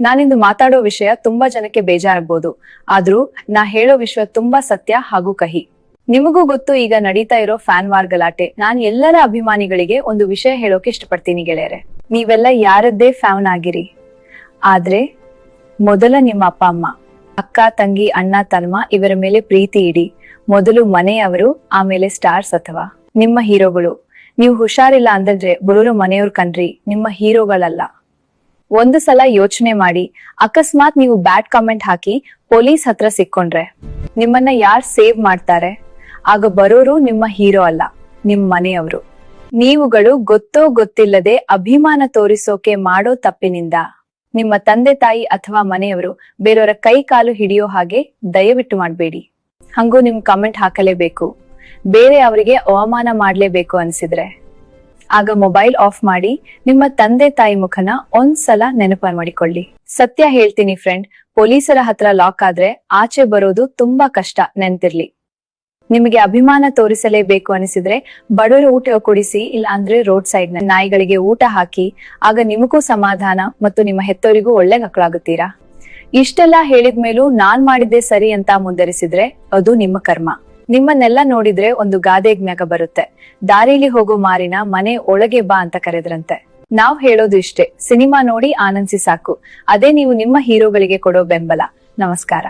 ನಾನಿಂದು ಮಾತಾಡೋ ವಿಷಯ ತುಂಬಾ ಜನಕ್ಕೆ ಬೇಜಾರಾಗ್ಬೋದು. ಆದ್ರೂ ನಾ ಹೇಳೋ ವಿಷಯ ತುಂಬಾ ಸತ್ಯ ಹಾಗೂ ಕಹಿ. ನಿಮಗೂ ಗೊತ್ತು, ಈಗ ನಡೀತಾ ಇರೋ ಫ್ಯಾನ್ ವಾರ್ ಗಲಾಟೆ. ನಾನ್ ಎಲ್ಲರ ಅಭಿಮಾನಿಗಳಿಗೆ ಒಂದು ವಿಷಯ ಹೇಳೋಕೆ ಇಷ್ಟಪಡ್ತೀನಿ ಗೆಳೆಯರೆ. ನೀವೆಲ್ಲ ಯಾರದ್ದೇ ಫ್ಯಾನ್ ಆಗಿರಿ, ಆದ್ರೆ ಮೊದಲ ನಿಮ್ಮ ಅಪ್ಪ ಅಮ್ಮ, ಅಕ್ಕ ತಂಗಿ, ಅಣ್ಣ ತಮ್ಮ ಇವರ ಮೇಲೆ ಪ್ರೀತಿ ಇಡಿ. ಮೊದಲು ಮನೆಯವರು, ಆಮೇಲೆ ಸ್ಟಾರ್ಸ್ ಅಥವಾ ನಿಮ್ಮ ಹೀರೋಗಳು. ನೀವು ಹುಷಾರಿಲ್ಲ ಅಂದ್ರೆ ಬರೋರು ಮನೆಯವ್ರು ಕಣ್ರಿ, ನಿಮ್ಮ ಹೀರೋಗಳಲ್ಲ. ಒಂದು ಸಲ ಯೋಚನೆ ಮಾಡಿ, ಅಕಸ್ಮಾತ್ ನೀವು ಬ್ಯಾಡ್ ಕಾಮೆಂಟ್ ಹಾಕಿ ಪೊಲೀಸ್ ಹತ್ರ ಸಿಕ್ಕೊಂಡ್ರೆ ನಿಮ್ಮನ್ನ ಯಾರ್ ಸೇವ್ ಮಾಡ್ತಾರೆ? ಆಗ ಬರೋರು ನಿಮ್ಮ ಹೀರೋ ಅಲ್ಲ, ನಿಮ್ ಮನೆಯವರು. ನೀವುಗಳು ಗೊತ್ತೋ ಗೊತ್ತಿಲ್ಲದೆ ಅಭಿಮಾನ ತೋರಿಸೋಕೆ ಮಾಡೋ ತಪ್ಪಿನಿಂದ ನಿಮ್ಮ ತಂದೆ ತಾಯಿ ಅಥವಾ ಮನೆಯವರು ಬೇರೆಯವರ ಕೈ ಕಾಲು ಹಿಡಿಯೋ ಹಾಗೆ ದಯವಿಟ್ಟು ಮಾಡ್ಬೇಡಿ. ಹಂಗೂ ನಿಮ್ ಕಮೆಂಟ್ ಹಾಕಲೇಬೇಕು, ಬೇರೆ ಅವರಿಗೆ ಅವಮಾನ ಮಾಡ್ಲೇಬೇಕು ಅನ್ಸಿದ್ರೆ ಆಗ ಮೊಬೈಲ್ ಆಫ್ ಮಾಡಿ ನಿಮ್ಮ ತಂದೆ ತಾಯಿ ಮುಖನ ಒಂದ್ಸಲ ನೆನಪು ಮಾಡಿಕೊಳ್ಳಿ. ಸತ್ಯ ಹೇಳ್ತೀನಿ ಫ್ರೆಂಡ್, ಪೊಲೀಸರ ಹತ್ರ ಲಾಕ್ ಆದ್ರೆ ಆಚೆ ಬರೋದು ತುಂಬಾ ಕಷ್ಟ, ನೆನ್ಪಿರ್ಲಿ. ನಿಮಗೆ ಅಭಿಮಾನ ತೋರಿಸಲೇಬೇಕು ಅನಿಸಿದ್ರೆ ಬಡವರು ಊಟ ಕೊಡಿಸಿ, ಇಲ್ಲ ಅಂದ್ರೆ ರೋಡ್ ಸೈಡ್ ನ ನಾಯಿಗಳಿಗೆ ಊಟ ಹಾಕಿ. ಆಗ ನಿಮಗೂ ಸಮಾಧಾನ ಮತ್ತು ನಿಮ್ಮ ಹೆತ್ತವರಿಗೂ ಒಳ್ಳೆ ಮಕ್ಕಳಾಗುತ್ತೀರಾ. ಇಷ್ಟೆಲ್ಲಾ ಹೇಳಿದ್ಮೇಲೂ ನಾನ್ ಮಾಡಿದ್ದೆ ಸರಿ ಅಂತ ಮುಂದರಿಸಿದ್ರೆ ಅದು ನಿಮ್ಮ ಕರ್ಮ. ನಿಮ್ಮನ್ನೆಲ್ಲ ನೋಡಿದ್ರೆ ಒಂದು ಗಾದೆ ಜ್ಞಾಗ ಬರುತ್ತೆ, ದಾರಿಲಿ ಹೋಗೋ ಮಾರಿನ ಮನೆ ಒಳಗೆ ಬಾ ಅಂತ ಕರೆದ್ರಂತೆ. ನಾವ್ ಹೇಳೋದು ಇಷ್ಟೇ, ಸಿನಿಮಾ ನೋಡಿ ಆನಂದಿಸಿ ಸಾಕು. ಅದೇ ನೀವು ನಿಮ್ಮ ಹೀರೋಗಳಿಗೆ ಕೊಡೋ ಬೆಂಬಲ. ನಮಸ್ಕಾರ.